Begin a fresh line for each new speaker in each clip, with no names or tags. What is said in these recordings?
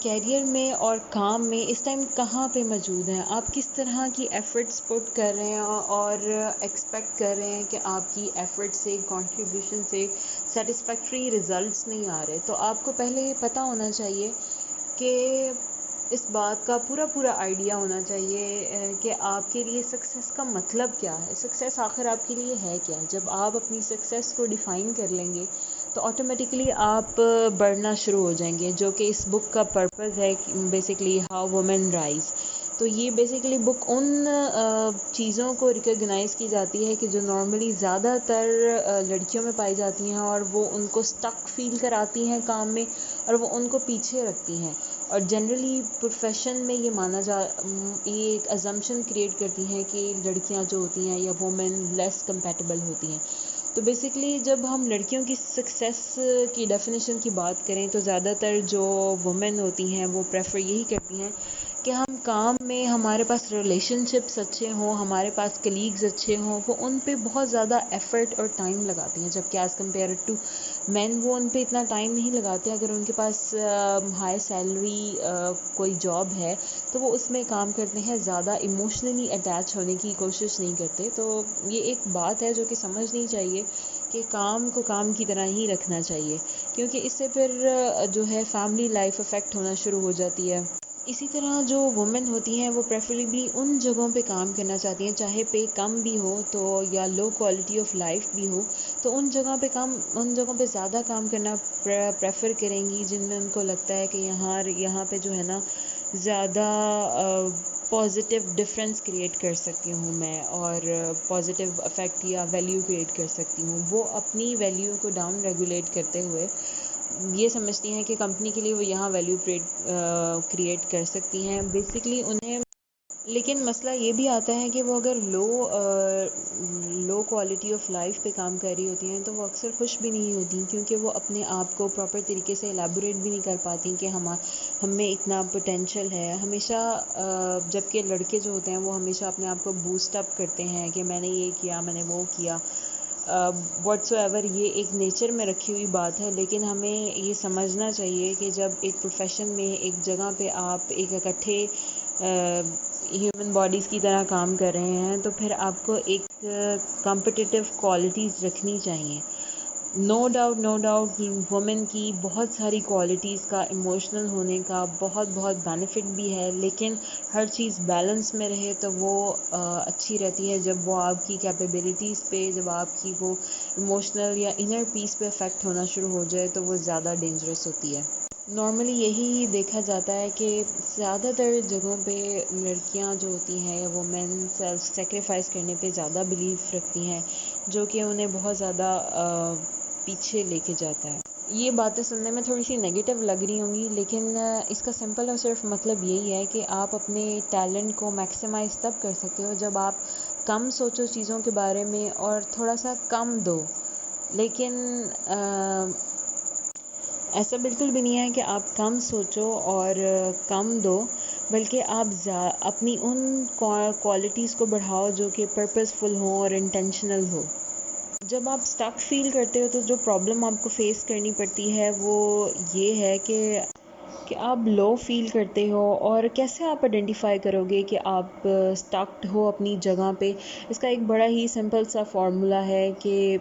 Career میں اور کام میں اس ٹائم کہاں پہ موجود ہیں؟ آپ کس طرح کی ایفرٹس پٹ کر رہے ہیں اور ایکسپیکٹ کر رہے ہیں کہ آپ کی ایفرٹ سے کنٹریبیوشن سے سیٹسفیکٹری ریزلٹس نہیں آ رہے؟ تو آپ کو پہلے یہ پتہ ہونا چاہیے کہ اس بات کا پورا آئیڈیا ہونا چاہیے کہ آپ کے لیے سکسیس کا مطلب کیا ہے، سکسیس آخر آپ کے لیے ہے کیا۔ جب آپ اپنی سکسیس کو ڈیفائن کر لیں گے تو آٹومیٹکلی آپ بڑھنا شروع ہو جائیں گے، جو کہ اس بک کا پرپز ہے بیسکلی ہاؤ وومن رائز۔ تو یہ بیسیکلی بک ان چیزوں کو ریکگنائز کی جاتی ہے کہ جو نارملی زیادہ تر لڑکیوں میں پائی جاتی ہیں، اور وہ ان کو سٹک فیل کراتی ہیں کام میں، اور وہ ان کو پیچھے رکھتی ہیں، اور جنرلی پروفیشن میں یہ ایک ازمپشن کریٹ کرتی ہیں کہ لڑکیاں جو ہوتی ہیں یا وومن لیس کمپیٹیبل ہوتی ہیں۔ تو بیسکلی جب ہم لڑکیوں کی سکسیس کی ڈیفینیشن کی بات کریں تو زیادہ تر جو وومن ہوتی ہیں وہ پریفر یہی کرتی ہیں کہ ہم کام میں ہمارے پاس ریلیشن شپس اچھے ہوں، ہمارے پاس کلیگز اچھے ہوں، وہ ان پہ بہت زیادہ ایفرٹ اور ٹائم لگاتی ہیں، جبکہ ایز کمپیئر ٹو مین وہ ان پہ اتنا ٹائم نہیں لگاتے۔ اگر ان کے پاس ہائی سیلری کوئی جاب ہے تو وہ اس میں کام کرتے ہیں، زیادہ ایموشنلی اٹیچ ہونے کی کوشش نہیں کرتے۔ تو یہ ایک بات ہے جو کہ سمجھنی چاہیے کہ کام کو کام کی طرح ہی رکھنا چاہیے، کیونکہ اس سے پھر جو ہے فیملی لائف افیکٹ ہونا شروع ہو جاتی ہے۔ اسی طرح جو وومن ہوتی ہیں وہ پریفریبلی ان جگہوں پہ کام کرنا چاہتی ہیں، چاہے پے کم بھی ہو تو یا لو کوالٹی آف لائف بھی ہو، تو ان جگہوں پہ زیادہ کام کرنا پریفر کریں گی جن میں ان کو لگتا ہے کہ یہاں پہ جو ہے نا زیادہ پازیٹیو ڈفرینس کریٹ کر سکتی ہوں میں، اور پازیٹیو افیکٹ یا ویلیو کریٹ کر سکتی ہوں۔ وہ اپنی ویلیو کو ڈاؤن ریگولیٹ کرتے ہوئے یہ سمجھتی ہیں کہ کمپنی کے لیے وہ یہاں ویلیو کریٹ کر سکتی ہیں بیسکلی انہیں۔ لیکن مسئلہ یہ بھی آتا ہے کہ وہ اگر لو کوالٹی آف لائف پہ کام کر رہی ہوتی ہیں تو وہ اکثر خوش بھی نہیں ہوتی، کیونکہ وہ اپنے آپ کو پراپر طریقے سے ایلیبوریٹ بھی نہیں کر پاتی کہ ہم میں اتنا پوٹینشیل ہے۔ ہمیشہ جبکہ لڑکے جو ہوتے ہیں وہ ہمیشہ اپنے آپ کو بوسٹ اپ کرتے ہیں کہ میں نے یہ کیا، میں نے وہ کیا، واٹس ایور، یہ ایک نیچر میں رکھی ہوئی بات ہے۔ لیکن ہمیں یہ سمجھنا چاہیے کہ جب ایک پروفیشن میں ایک جگہ پہ آپ ایک اکٹھے ہیومن باڈیز کی طرح کام کر رہے ہیں تو پھر آپ کو ایک کمپٹیٹیو کوالٹیز رکھنی چاہیے۔ نو ڈاؤٹ وومن کی بہت ساری کوالٹیز کا، ایموشنل ہونے کا بہت بینیفٹ بھی ہے، لیکن ہر چیز بیلنس میں رہے تو وہ اچھی رہتی ہے۔ جب وہ آپ کی کیپیبلٹیز پہ، جب آپ کی وہ ایموشنل یا انر پیس پہ افیکٹ ہونا شروع ہو جائے تو وہ زیادہ ڈینجرس ہوتی ہے۔ نارملی یہی دیکھا جاتا ہے کہ زیادہ تر جگہوں پہ لڑکیاں جو ہوتی ہیں یا وومین سیلف سیکریفائس کرنے پہ زیادہ بلیف رکھتی ہیں، جو کہ انہیں بہت زیادہ پیچھے لے کے جاتا ہے۔ یہ باتیں سننے میں تھوڑی سی نگیٹو لگ رہی ہوں گی، لیکن اس کا سمپل اور صرف مطلب یہی ہے کہ آپ اپنے ٹیلنٹ کو میکسیمائز تب کر سکتے ہو جب آپ کم سوچو چیزوں کے بارے میں اور تھوڑا سا کم دو۔ لیکن ایسا بالکل بھی نہیں ہے کہ آپ کم سوچو اور کم دو، بلکہ آپ اپنی ان کوالٹیز کو بڑھاؤ جو کہ پرپز فل ہوں اور انٹینشنل ہو۔ جب آپ سٹک فیل کرتے ہو تو جو پرابلم آپ کو فیس کرنی پڑتی ہے وہ یہ ہے کہ آپ لو فیل کرتے ہو، اور کیسے آپ آئیڈینٹیفائی کرو گے کہ آپ سٹکڈ ہو اپنی جگہ پہ۔ اس کا ایک بڑا ہی سمپل سا فارمولا ہے کہ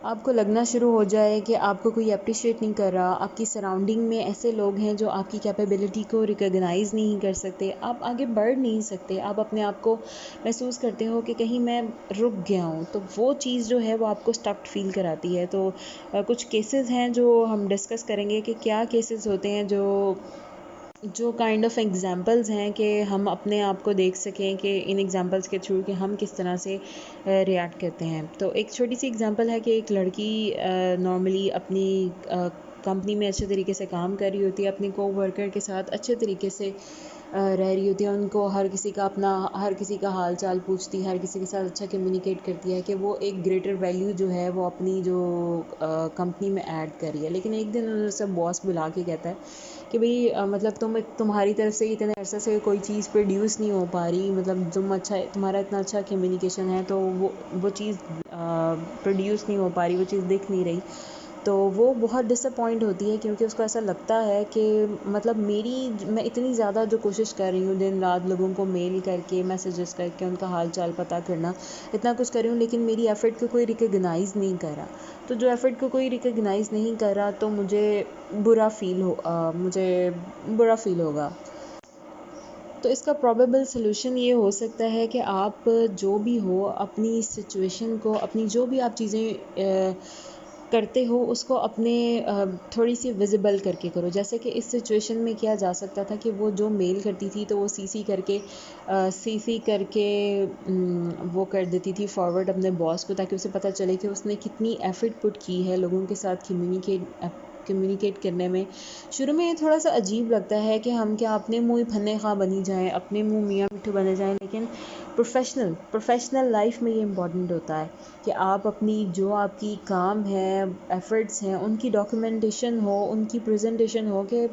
آپ کو لگنا شروع ہو جائے کہ آپ کو کوئی اپریشیٹ نہیں کر رہا، آپ کی سراؤنڈنگ میں ایسے لوگ ہیں جو آپ کی کیپیبلٹی کو ریکگنائز نہیں کر سکتے، آپ آگے بڑھ نہیں سکتے، آپ اپنے آپ کو محسوس کرتے ہو کہ کہیں میں رک گیا ہوں، تو وہ چیز جو ہے وہ آپ کو سٹکڈ فیل کراتی ہے۔ تو کچھ کیسز ہیں جو ہم ڈسکس کریں گے کہ کیا کیسز ہوتے ہیں جو کائنڈ آف ایگزامپلز ہیں کہ ہم اپنے آپ کو دیکھ سکیں کہ ان ایگزامپلز کے تھرو کہ ہم کس طرح سے ریئیکٹ کرتے ہیں۔ تو ایک چھوٹی سی ایگزامپل ہے کہ ایک لڑکی نارملی اپنی کمپنی میں اچھے طریقے سے کام کر رہی ہوتی ہے، اپنی کو ورکر کے ساتھ اچھے طریقے سے رہ رہی ہوتی ہے، ان کو ہر کسی کا حال چال پوچھتی، ہر کسی کے ساتھ اچھا کمیونیکیٹ کرتی ہے کہ وہ ایک گریٹر ویلیو جو ہے وہ اپنی جو کمپنی میں ایڈ کر رہی ہے۔ لیکن ایک دن انہوں سے باس بلا کے کہتا ہے کہ بھئی مطلب تمہاری طرف سے اتنے عرصے سے کوئی چیز پروڈیوس نہیں ہو پا رہی، مطلب تمہارا اتنا اچھا کمیونیکیشن ہے تو وہ چیز پروڈیوس نہیں ہو پا رہی، وہ چیز دکھ نہیں رہی، تو وہ بہت ڈس اپوائنٹ ہوتی ہے، کیونکہ اس کو ایسا لگتا ہے کہ مطلب میں اتنی زیادہ جو کوشش کر رہی ہوں دن رات لوگوں کو میل کر کے میسیجز کر کے ان کا حال چال پتہ کرنا، اتنا کچھ کر رہی ہوں، لیکن میری ایفرٹ کو کوئی ریکگنائز نہیں کر رہا. تو جو ایفرٹ کو کوئی ریکگنائز نہیں کر رہا تو مجھے برا فیل ہوگا. تو اس کا پروبیبل سلوشن یہ ہو سکتا ہے کہ آپ جو بھی ہو اپنی سچویشن کو، اپنی جو بھی آپ چیزیں کرتے ہو اس کو اپنے تھوڑی سی ویزیبل کر کے کرو. جیسے کہ اس سچویشن میں کیا جا سکتا تھا کہ وہ جو میل کرتی تھی تو وہ سی سی کر کے وہ کر دیتی تھی فارورڈ اپنے باس کو، تاکہ اسے پتہ چلے کہ اس نے کتنی ایفرٹ پٹ کی ہے لوگوں کے ساتھ کمیونیکیٹ کرنے میں. شروع میں یہ تھوڑا سا عجیب لگتا ہے کہ ہم کیا اپنے منہ پھنے خواہ بنی جائیں، اپنے منہ میاں مٹھو بنے جائیں، لیکن پروفیشنل لائف میں یہ امپورٹنٹ ہوتا ہے کہ آپ اپنی جو آپ کی کام ہے، ایفرٹس ہیں، ان کی ڈاکیومنٹیشن ہو، ان کی پریزنٹیشن ہو کہ